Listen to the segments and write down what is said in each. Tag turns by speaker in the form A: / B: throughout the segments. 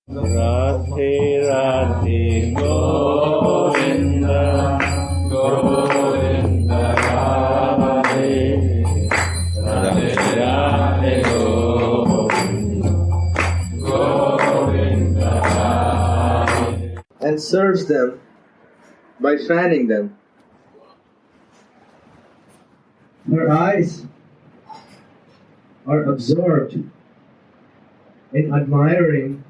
A: Radhe Radhe Govinda Govinda Radhe Radhe Radhe Govinda Govinda Radhe,
B: and serves them by fanning them. Her eyes are absorbed in admiring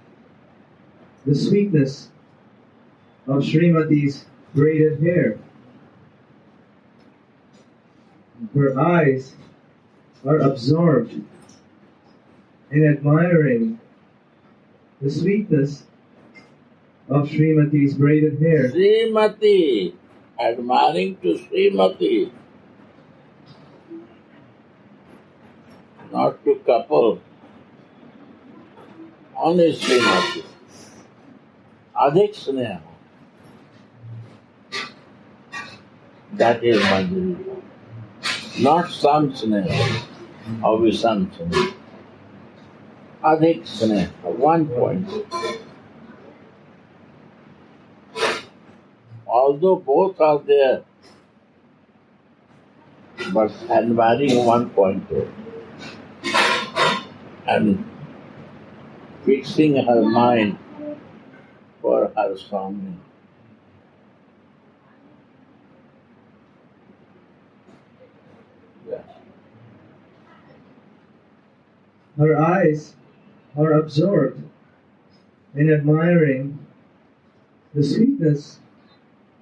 B: the sweetness of Srimati's braided hair. Her eyes are absorbed in admiring the sweetness of Srimati's braided hair.
C: Srimati, admiring to Srimati, not to couple, only Srimati. Adhik sneha. That is Manjari. Not some sneha or Visam sneha. Adhik sneha, 1 point. Although both are there, but admiring 1 point and fixing her mind for her Swami. Yes.
B: Her eyes are absorbed in admiring the sweetness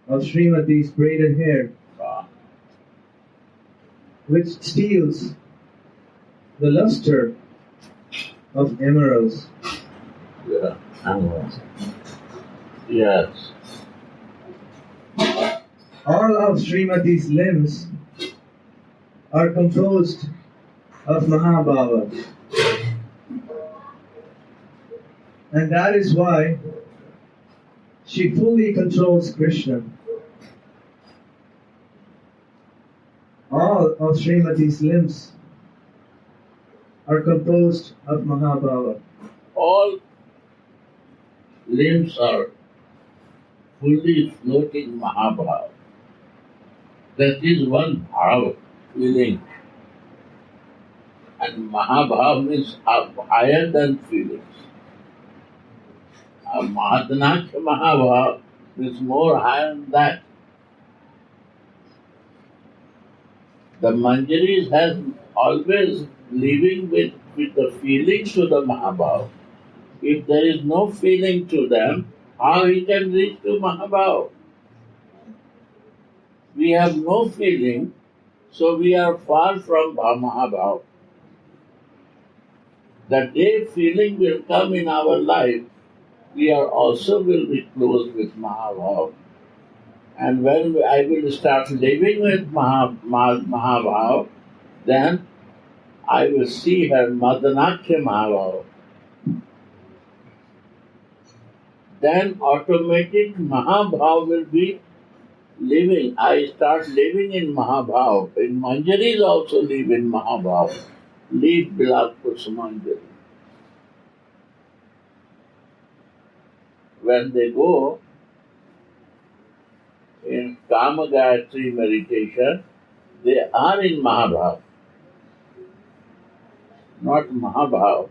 B: of Srimati's braided hair, which steals the luster of emeralds.
C: Yeah. Yes.
B: All of Srimati's limbs are composed of Mahabhava. And that is why she fully controls Krishna. All of Srimati's limbs are composed of Mahabhava.
C: All limbs are fully floating Mahabhava. That is one bhav, feeling. And Mahabhava means higher than feelings. Mahadanaksha Mahabhava is more higher than that. The Manjaris has always living with the feeling to the Mahabhava. If there is no feeling to them, how he can reach to Mahabhava? We have no feeling, so we are far from Mahabhava. The day feeling will come in our life, we are also will be close with Mahabhava. And when I will start living with Mahabhava, then I will see her Madanaksha Mahabhava. Then automatic Mahabhava will be living. I start living in Mahabhava. In Manjaris also live in Mahabhava. Live Bilal Kusumanjari. When they go in Kama Gayatri meditation, they are in Mahabhava. Not Mahabhava.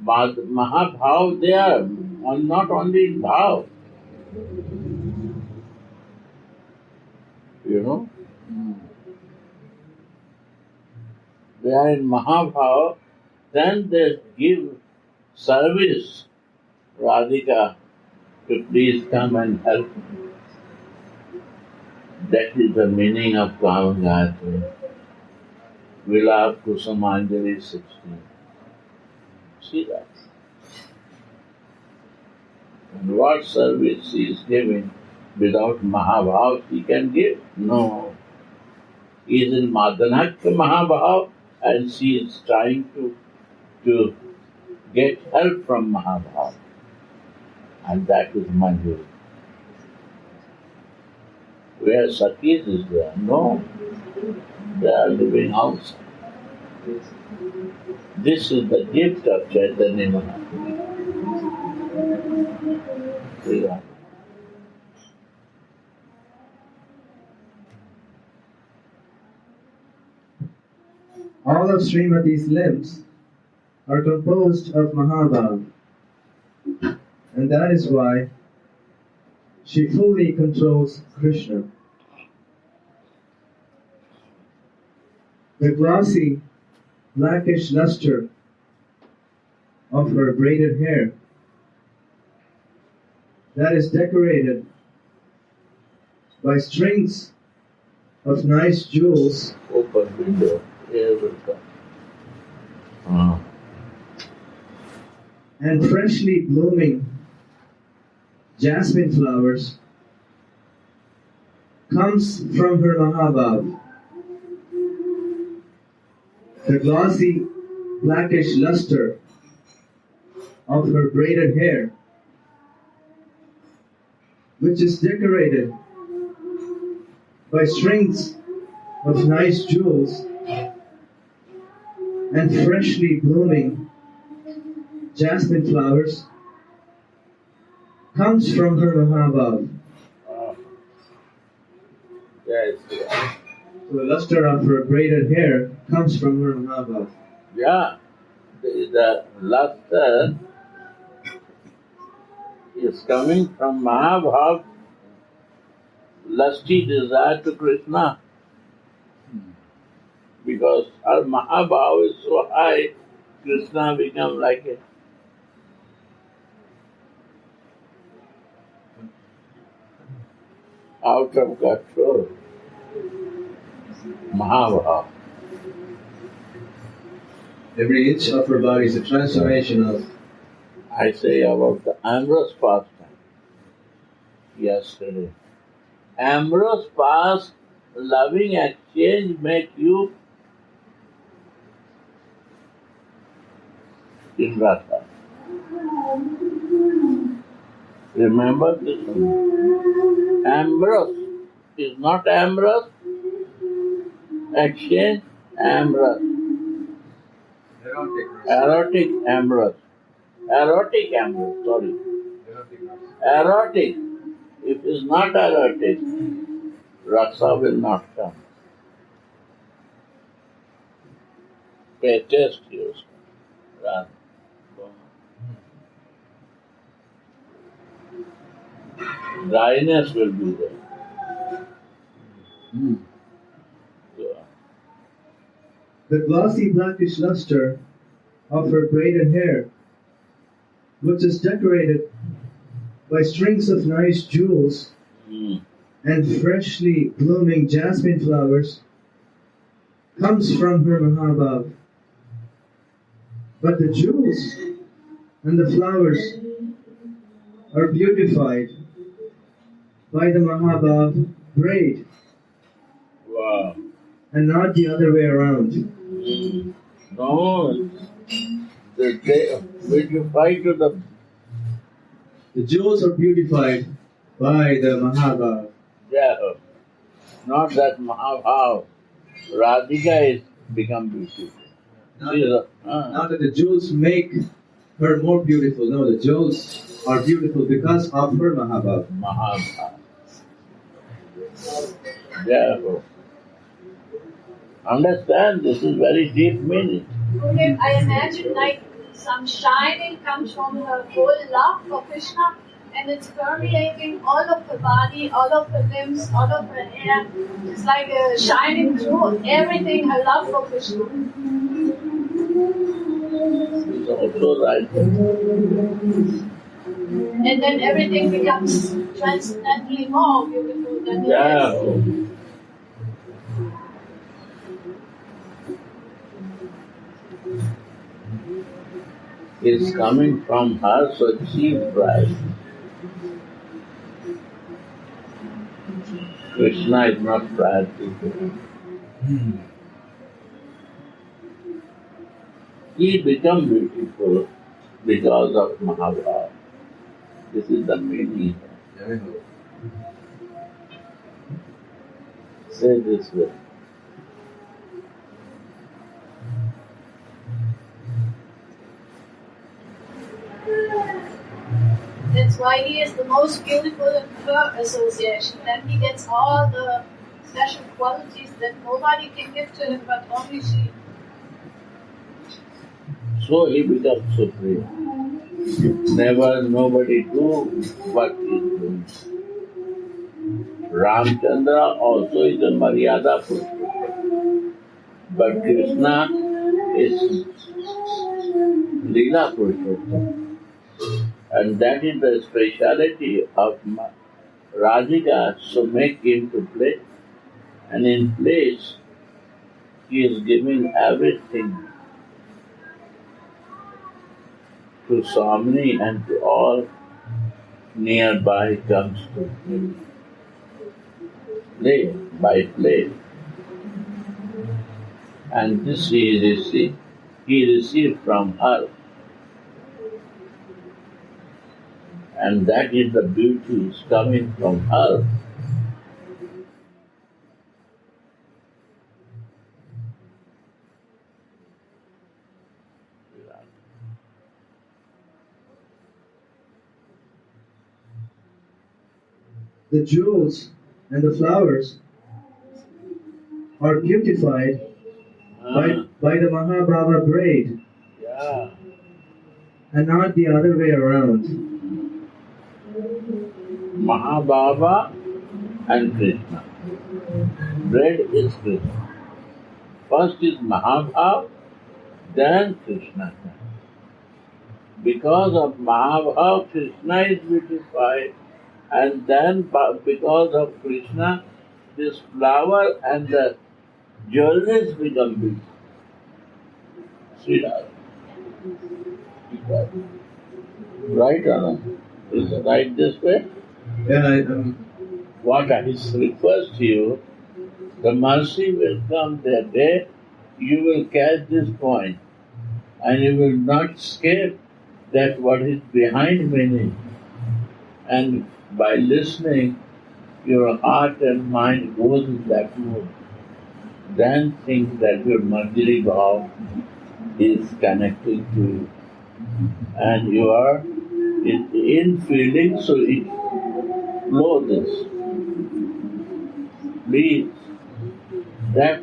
C: Mahabhava they are not only in Bhav. You know? They are in Mahabhava, then they give service, Radhika, to please come and help me. That is the meaning of Kama Gayatri. Vilap Kusumanjali 16. See that? And what service she is giving without Mahabhava she can give? No. He is in Madanaksha Mahabhava and she is trying to get help from Mahabhava. And that is Manjari. Where Sakis is there? No. They are living outside. This is the gift of Chaitanya Mahaprabhu. Sri Radha.
B: All of Srimati's limbs are composed of Mahabhav, and that is why she fully controls Krishna. The glossy, blackish luster of her braided hair that is decorated by strings of nice jewels
C: Open window, air will come.
B: and freshly blooming jasmine flowers comes from her Mahabhav. The glossy, blackish luster of her braided hair, which is decorated by strings of nice jewels and freshly blooming jasmine flowers, comes from her Mahabhav.
C: Yes, yes.
B: So the luster of her braided hair comes from her Mahabhav.
C: Yeah, the luster is coming from Mahabhav, lusty desire to Krishna. Because her Mahabhav is so high, Krishna become like a out of control. Mahabhav.
B: Every inch of her body is a transformation of
C: I say about the amorous pastime yesterday. Amorous past, loving exchange make you in Rasa. Remember this one. Amorous is not amorous. Exchange, amorous. Erotic, amorous. Erotic, amorous, sorry. Erotic. If it is not erotic, Rasa will not come. Pay test yourself. Run. Dryness will be there. So,
B: the glossy blackish luster of her braided hair, which is decorated by strings of nice jewels and freshly blooming jasmine flowers, comes from her Mahabhav. But the jewels and the flowers are beautified by the Mahabhav braid
C: wow.
B: and not the other way around.
C: No, when you fight to
B: The jewels are beautified by the Mahabhav.
C: not that Mahabhav, Radhika is become beautiful.
B: Not that the jewels make her more beautiful. No, the jewels are beautiful because of her Mahabhav.
C: Mahabhav. Therefore, understand this is very deep meaning.
D: Okay, I imagine like some shining comes from her whole love for Krishna and it's permeating all of her body, all of her limbs, all of her hair. It's like a shining through everything, her love for Krishna.
C: It's also right.
D: And then everything becomes transcendently more beautiful than it is.
C: It's coming from her, so she bright. Krishna is not bright people. He become beautiful because of Mahabharata. This is the meaning. Say this way.
D: That's why he is the most beautiful in her association. Then he gets all the special qualities that nobody can give to him but only she.
C: So he becomes supreme. Never nobody do what he is doing. Ramchandra also is a Maryada Purushottam. But Krishna is Leela Purushottam. And that is the speciality of Radhika, so make him to play. And in place, he is giving everything to Samini and to all nearby comes to him. Play by play. And this he received from her. And that is the beauty is coming from her.
B: The jewels and the flowers are beautified by the Mahabhava braid
C: Yeah.
B: and not the other way around.
C: Mahabhava and Krishna. Bread is Krishna. First is Mahabhava, then Krishna. Because of Mahabhava, Krishna is beautified, and then because of Krishna, this flower and the jewelries become beautiful. See that? Right or not? Is it right this way?
B: Yeah,
C: What I request you, the mercy will come that day, you will catch this point, and you will not escape that what is behind meaning. And by listening, your heart and mind goes in that mood. Then think that your Manjari Bhav is connecting to you. And you are in feeling, so it flows. Please, that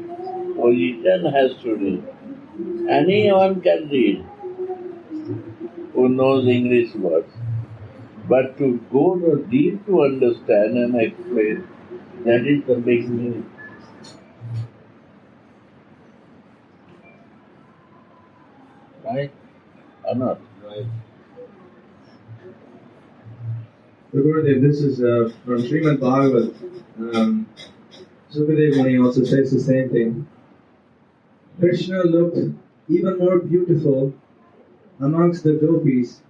C: position has to read. Anyone can read who knows English words. But to go so deep to understand and explain, that is the big need. Right or not?
A: Right.
B: So Gurudev, this is from Srimad Bhagavat. Sukadev Muni also says the same thing. Krishna looked even more beautiful amongst the gopis,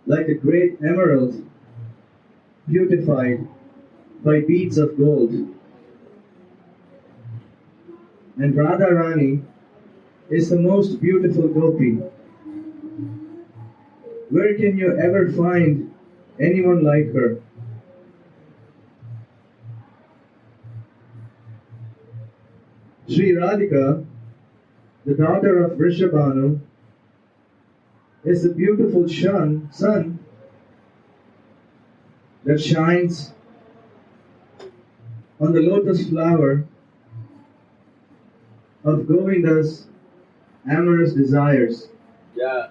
B: like a great emerald beautified by beads of gold. And Radha Rani is the most beautiful gopi. Where can you ever find anyone like her? Sri Radhika, the daughter of Vrishabhanu, is the beautiful sun that shines on the lotus flower of Govinda's amorous desires.
C: Yeah.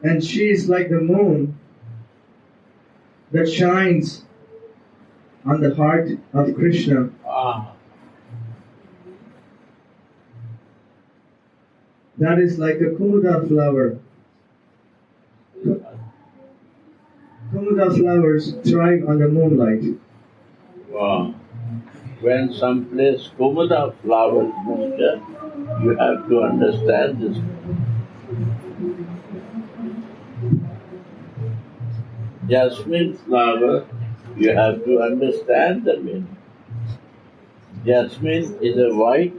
B: And she is like the moon that shines on the heart of Krishna.
C: Ah.
B: That is like a kumuda flower. Kumuda flowers thrive under moonlight.
C: Wow. When some place Kumuda flowers mentioned, you have to understand this. Jasmine flower, you have to understand the meaning. Jasmine is a white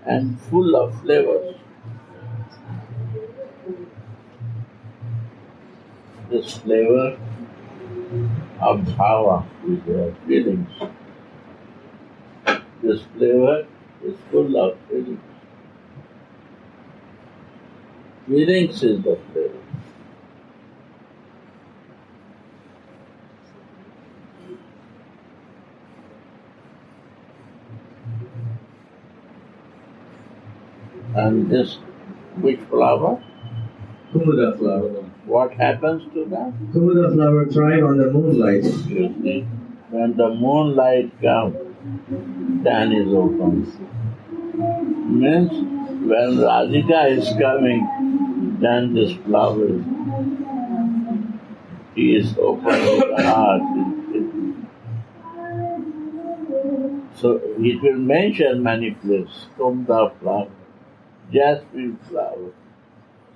C: and full of flavors. This flavor of bhava is their feelings. This flavor is full of feelings. Feelings is the flavor. And this, which flower?
B: Kumuda flower.
C: What happens to that?
B: Kumuda flower thrive on the moonlight.
C: You see, when the moonlight comes, then is open. Means when Radhika is coming, then this flower is open with the heart. So it will mention many places, Kumda flower, jasmine flower.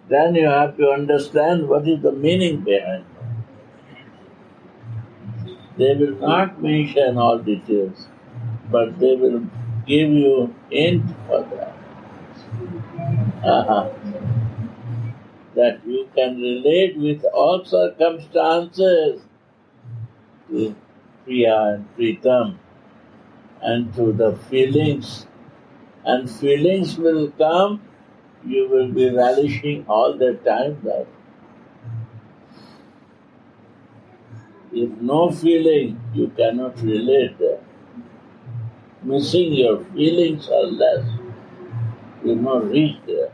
C: Then you have to understand what is the meaning behind it. They will not mention all details, but they will give you hint for that. That you can relate with all circumstances to Priya and Pritam and to the feelings. And feelings will come, you will be relishing all the time that. If no feeling, you cannot relate there. Missing your feelings are less. You will not reach there.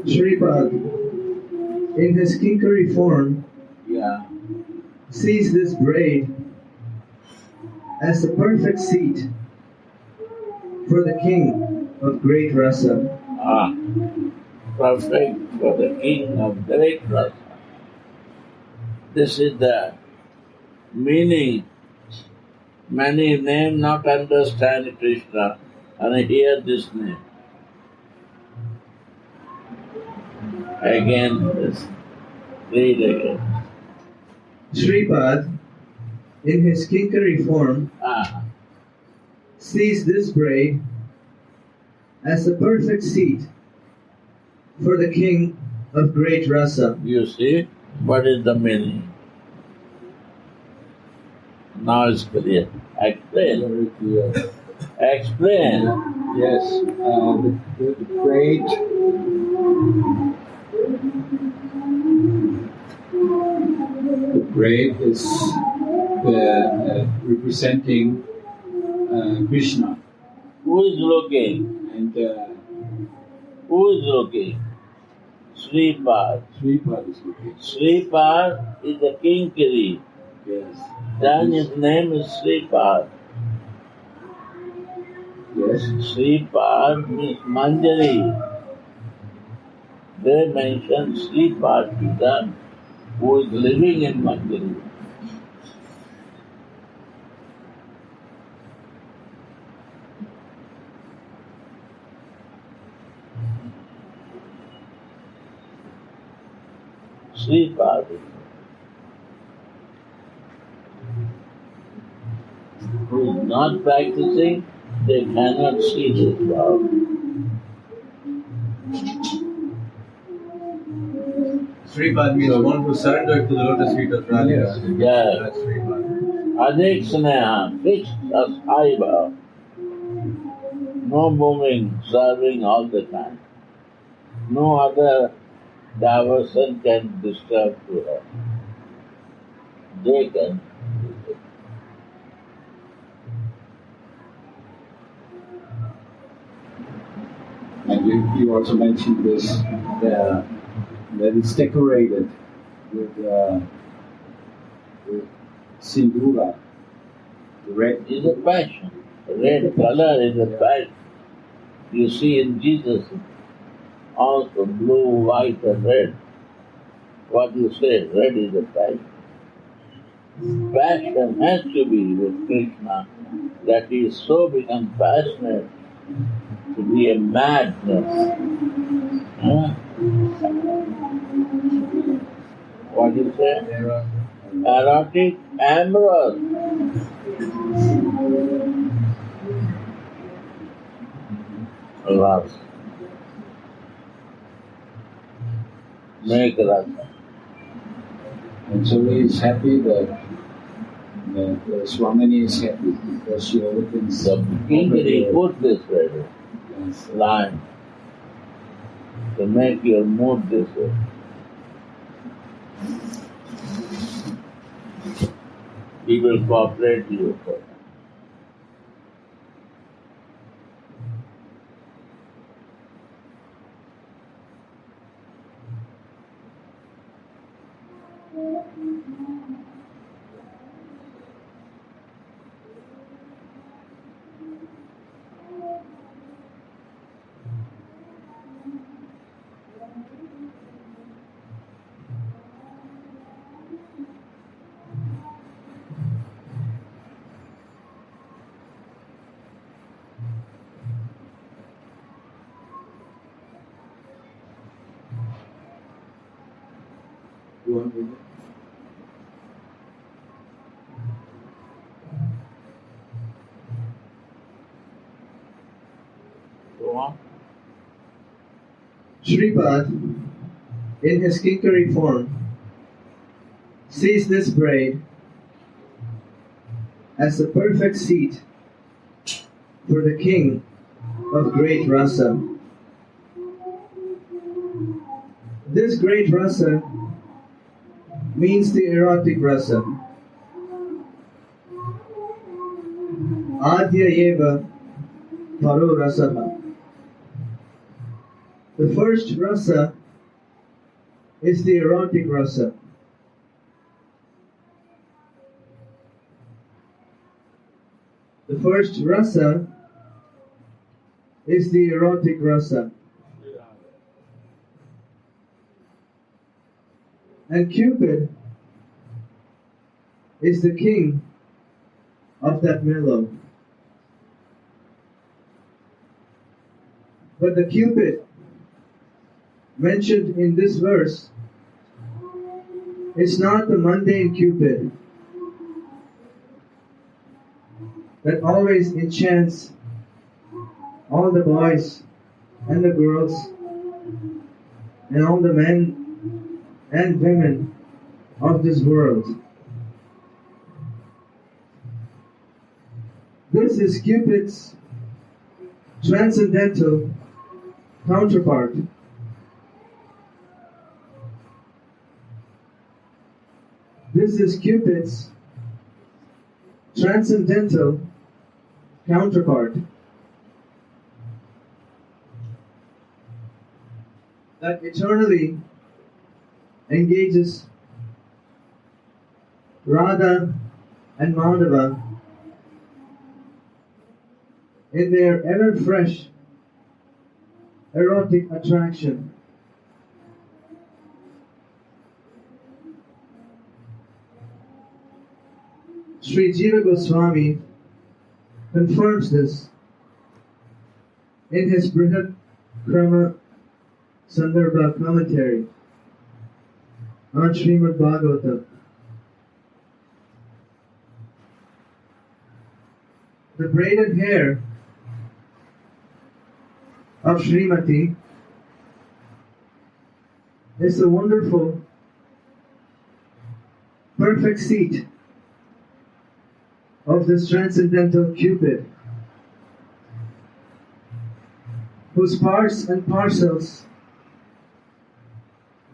B: Shripad, in his kinkari form, sees this braid as the perfect seat for the king of great Rasa.
C: Perfect for the king of great Rasa. This is the meaning. Many name not understand Krishna and hear this name. Again, this. Read again.
B: Shripad, in his kinkari form, sees this braid as the perfect seat for the king of great Rasa.
C: You see, what is the meaning? Now it's clear. Explain.
A: Very clear.
C: Explain.
A: Yes, the braid. The braid is representing Krishna.
C: Who is looking?
A: And
C: Who is looking? Shripad.
A: Shripad is looking.
C: Shripad is the kinkari.
A: Yes.
C: Then his name is Shripad.
A: Yes.
C: Shripad means Manjari. They mention Shripad to them who is living in Manjari. Shripad. Who is not practicing, they cannot see this power.
B: Shripad means one who surrendered to the lotus feet of Radha.
C: Yes.
B: That's Shripad.
C: Adik Sneha, fixed as high bow. No moving, serving all the time. No other diversion can disturb to her. They can.
A: And you also mentioned this, that it's decorated with sindura, the red.
C: Is a passion. Red color is a passion. You see in Jesus also blue, white and red. What you say, red is a passion. Passion has to be with Krishna that he is so become passionate to be a madness. What do you say? Erotic amorous. Rasa. Make Rasa.
A: And so he is happy that Swamini is happy because she opens
C: The king put this way,
A: Yes.
C: line, to make your mood this way. he will cooperate you for that.
B: You want me to?
C: Go on.
B: Shripad, in his kinkari form, sees this braid as the perfect seat for the king of great Rasa. This great Rasa means the erotic Rasa. Adya eva paro rasaha. The first Rasa is the erotic Rasa. The first Rasa is the erotic Rasa. And Cupid is the king of that mellow. But the Cupid mentioned in this verse is not the mundane Cupid that always enchants all the boys and the girls and all the men and women of this world. This is Cupid's transcendental counterpart. This is Cupid's transcendental counterpart that eternally engages Radha and Madhava in their ever fresh erotic attraction. Sri Jiva Goswami confirms this in his Brihat Krama Sandarbha commentary on Srimad Bhagavatam. The braided hair of Srimati is the wonderful, perfect seat of this transcendental Cupid, whose parts and parcels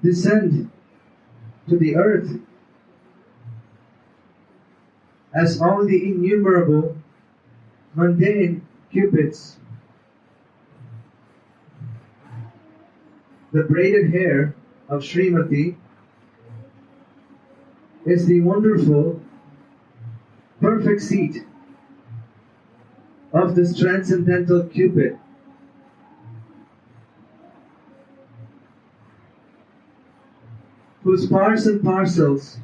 B: descend to the earth as all the innumerable mundane Cupids. The braided hair of Srimati is the wonderful, perfect seat of this transcendental Cupid, whose parts and parcels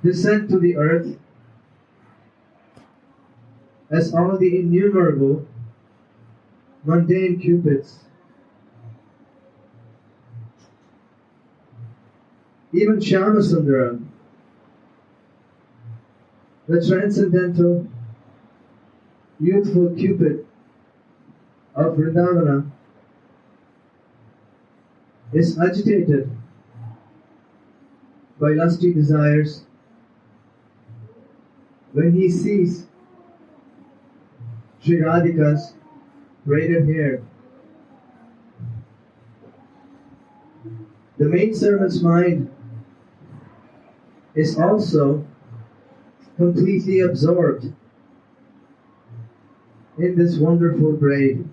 B: descend to the earth as all the innumerable mundane Cupids. Even Shyamasundara, the transcendental, youthful Cupid of Vrindavana, is agitated by lusty desires when he sees Sri Radhika's braided hair. The maid servant's mind is also completely absorbed in this wonderful braid.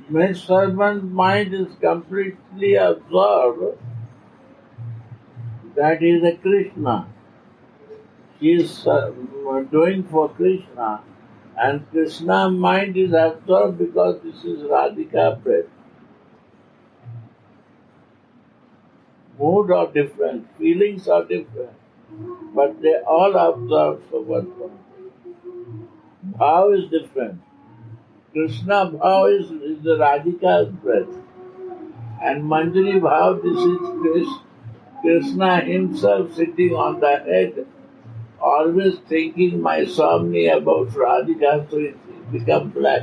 C: My servant's mind is completely absorbed. That is a Krishna. She is doing for Krishna, and Krishna's mind is absorbed because this is Radhika breath. Mood are different, feelings are different, but they all absorb for one point. Bhav is different. Krishna Bhav is the Radhika's breath. And Manjari Bhav, this is Krishna himself sitting on the head, always thinking my somni about Radhika, so it becomes black.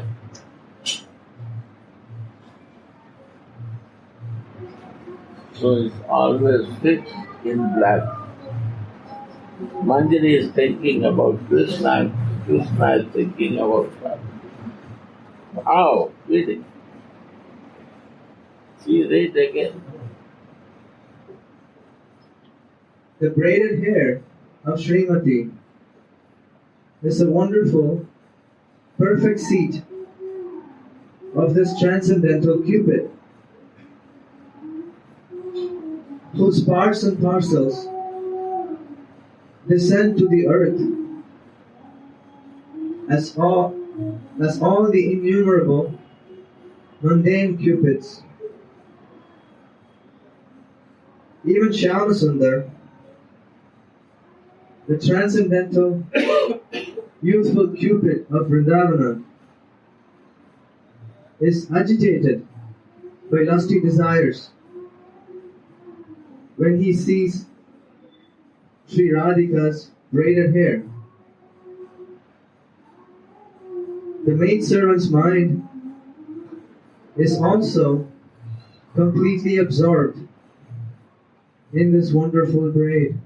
C: So it always sits in black. Manjari is thinking about Krishna, and Krishna is thinking about Radha. How? Feeling. See, read again.
B: The braided hair of Srimati is a wonderful, perfect seat of this transcendental Cupid, whose parts and parcels descend to the earth as all the innumerable mundane Cupids. Even Shyamasundar, the transcendental, youthful Cupid of Vrindavana, is agitated by lusty desires when he sees Sri Radhika's braided hair. The maidservant's mind is also completely absorbed in this wonderful braid.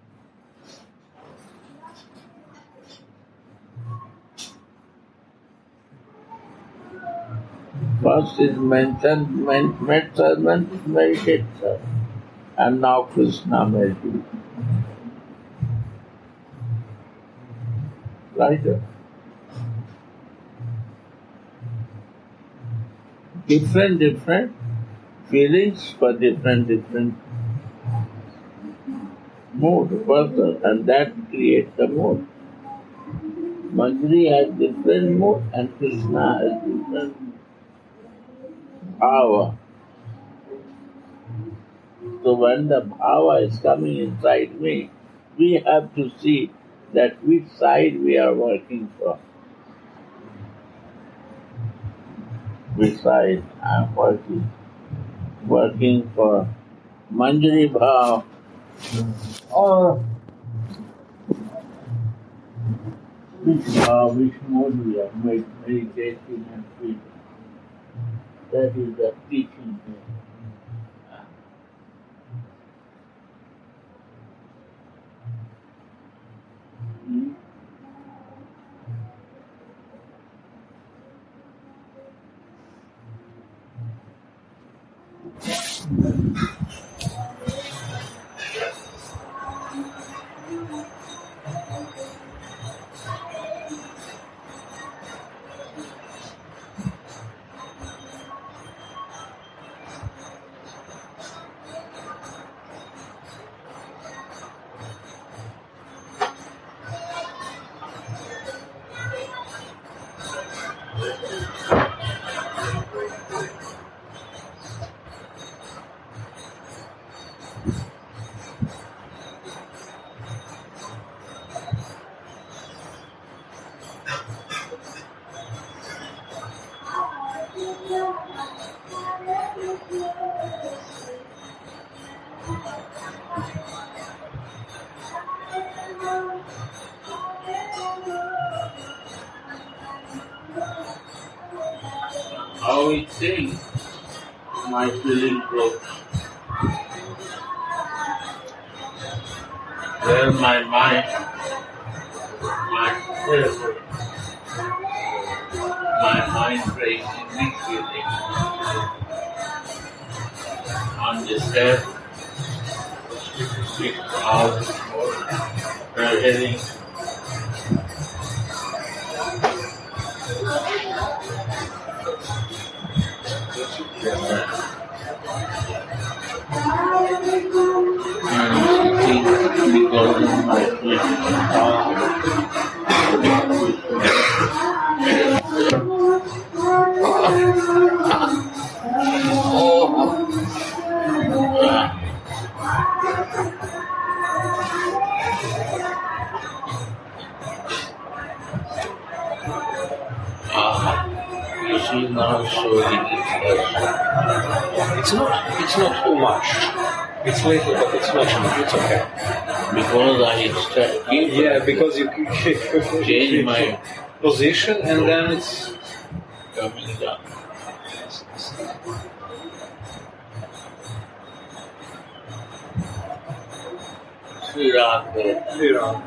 C: First is mentioned, maidservant, meditator, and now Krishna meditator. Right? Different feelings for different mood person, and that creates the mood. Manjari has different mood and Krishna has different bhava. So when the bhava is coming inside me, we have to see that which side we are working for. Which side I am working for Manjari bhava or which mode we are meditating and feeling. That is the teaching here. How it sings, my feeling grows. Where my mind, my mind breaks in big feeling. On the step, big house for heading. You see now showing
E: It's not too much. It's little, but it's not much. It's okay.
C: because I keep
E: Yeah, because you
C: change my
E: position and then it's
C: coming down. Sri Radha,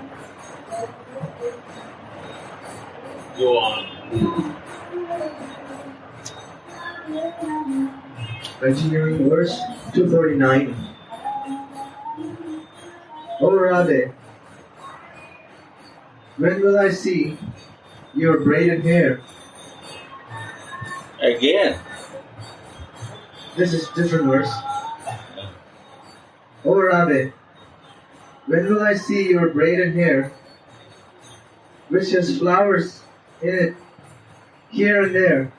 C: go on.
B: Continuing verse 249. O Radha, when will I see your braided hair?
C: Again,
B: This is different verse. O Radha, when will I see your braided hair, which has flowers in it here and there,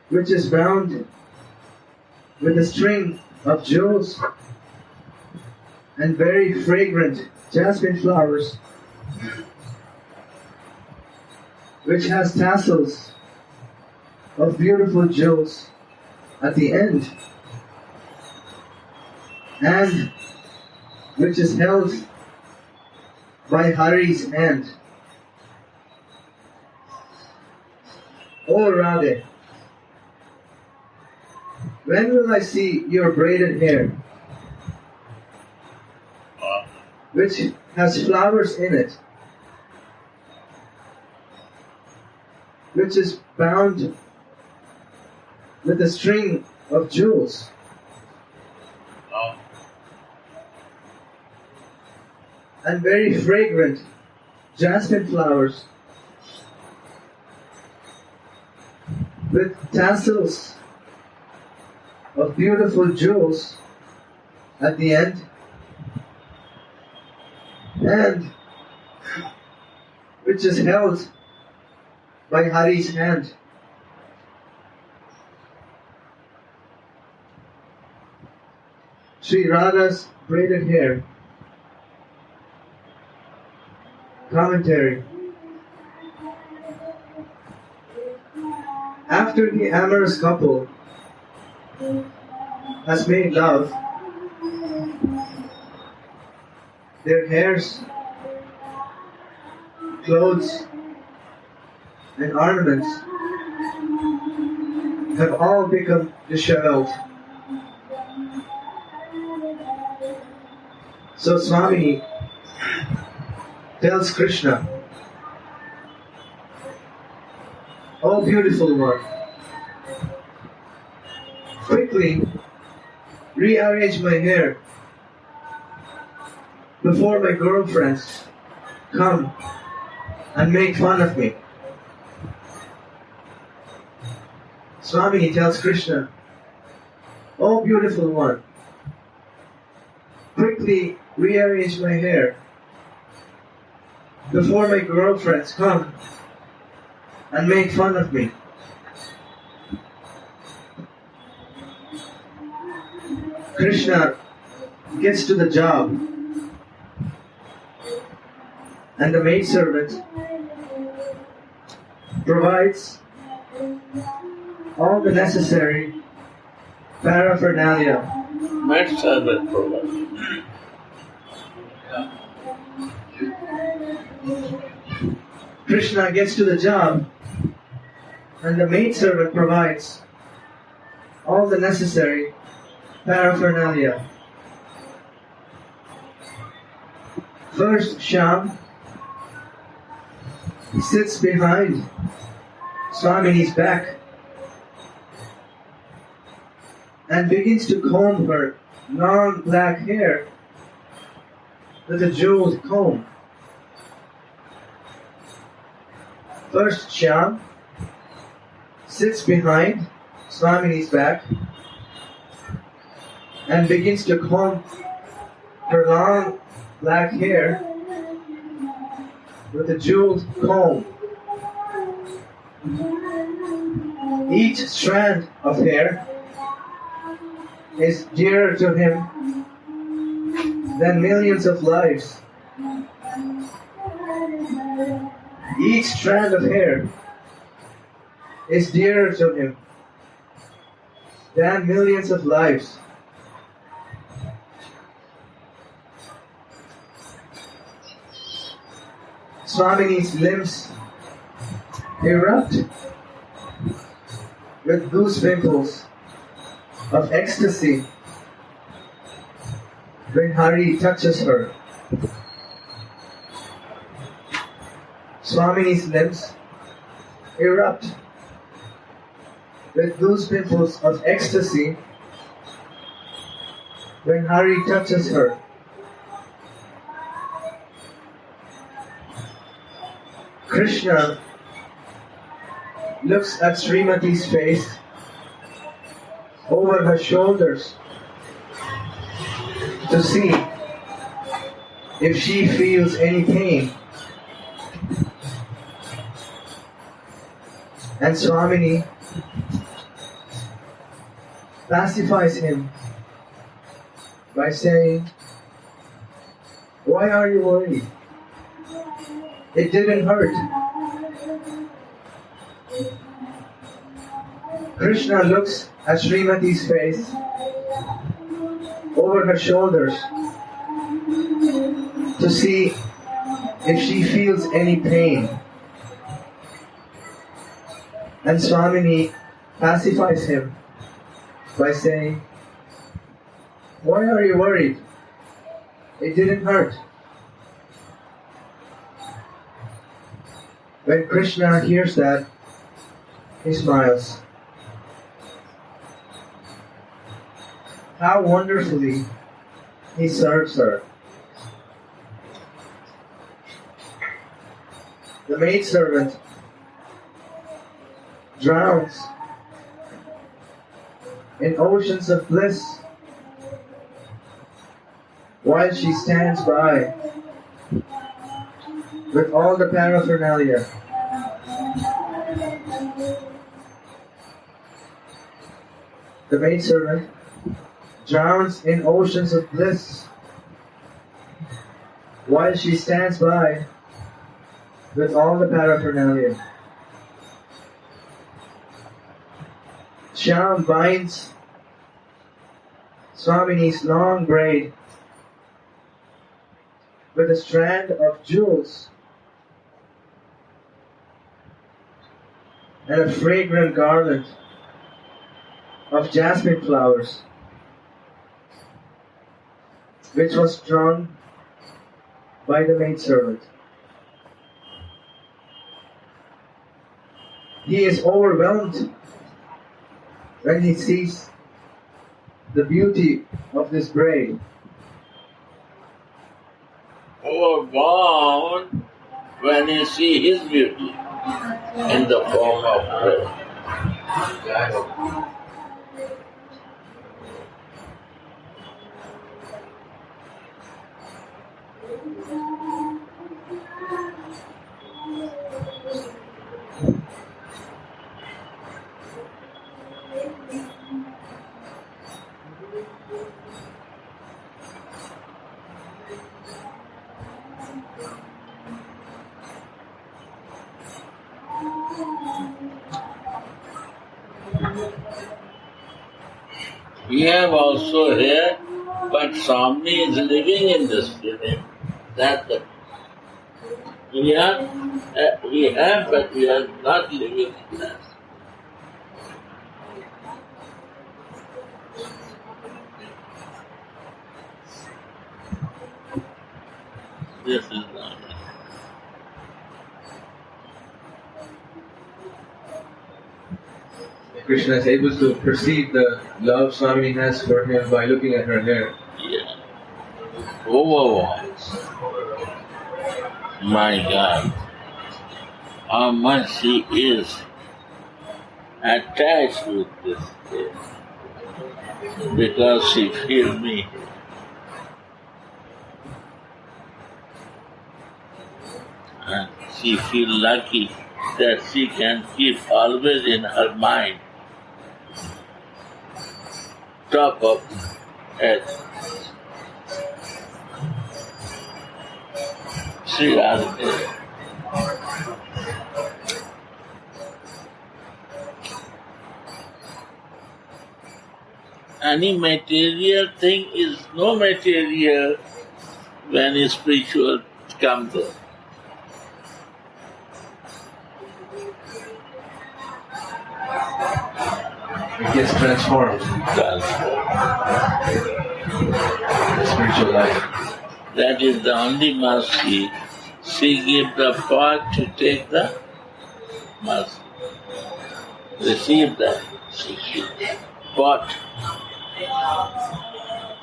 B: which is bound with a string of jewels and very fragrant jasmine flowers, which has tassels of beautiful jewels at the end, and which is held by Hari's hand. O Radha, when will I see your braided hair, which has flowers in it, which is bound with a string of jewels, and very fragrant jasmine flowers, with tassels of beautiful jewels at the end, and which is held by Hari's hand. Sri Radha's braided hair. Commentary. After the amorous couple has made love, their hairs, clothes, and ornaments have all become disheveled. So Swami tells Krishna, "O beautiful one, quickly rearrange my hair before my girlfriends come and make fun of me." Swami tells Krishna, "O beautiful one, quickly rearrange my hair before my girlfriends come and make fun of me." Krishna gets to the job, and the maidservant provides all the necessary paraphernalia.
C: Maid servant provides.
B: Krishna gets to the job, and the maidservant provides all the necessary paraphernalia. First, Shyam sits behind Swamini's back and begins to comb her long black hair with a jeweled comb. First Shyam sits behind Swamini's back and begins to comb her long black hair with a jeweled comb. Each strand of hair is dearer to him than millions of lives. Each strand of hair is dearer to him than millions of lives. Swamini's limbs erupt with goose pimples of ecstasy when Hari touches her. Swamini's limbs erupt with goose pimples of ecstasy when Hari touches her. Krishna looks at Srimati's face over her shoulders to see if she feels any pain. And Swamini pacifies him by saying, "Why are you worried? It didn't hurt." Krishna looks at Srimati's face over her shoulders to see if she feels any pain. And Swamini pacifies him by saying, "Why are you worried? It didn't hurt." When Krishna hears that, he smiles. How wonderfully he serves her. The maidservant drowns in oceans of bliss while she stands by with all the paraphernalia. The maidservant drowns in oceans of bliss while she stands by with all the paraphernalia. Shyam binds Swamini's long braid with a strand of jewels and a fragrant garland of jasmine flowers, which was strung by the maidservant. He is overwhelmed when he sees the beauty of this braid.
C: Overwhelmed when you see his beauty in the form of prayer. We have also here, but Swami is living in this unit. That we have, but we are not living in that. This is not.
B: Krishna is able to perceive the love Swami has for him by looking at her hair.
C: Yeah. Overall, my God, how much she is attached with this thing because she feels me. And she feels lucky that she can keep always in her mind top of head. Sri Radha. Any material thing is no material when spiritual comes in.
B: It gets transformed. The spiritual life.
C: That is the only mercy. She gave the pot to take the mercy. Receive that. She gives pot.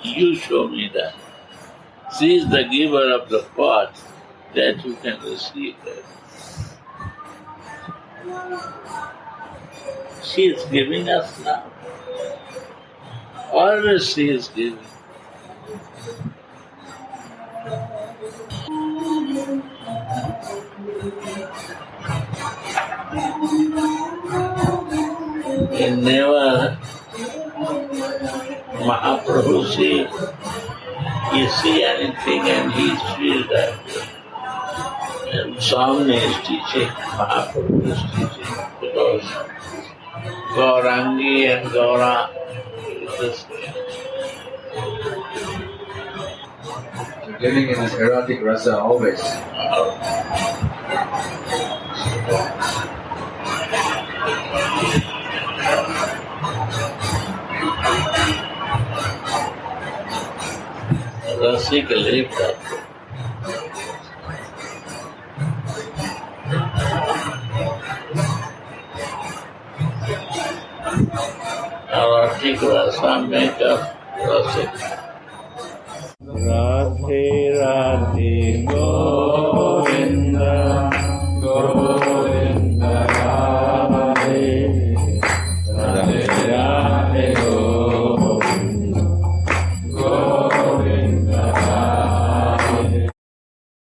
C: You show me that. She is the giver of the pot that you can receive that. She is giving us now. Always she is giving. And never Mahaprabhu see, he see anything and he feels that. And Swami is teaching, Mahaprabhu is teaching, because Gaurangi and Gaura is this thing.
B: Living in this erotic rasa always.
C: Rasi ka lifta. Erotic rasa make up Rasi. Radhe Radhe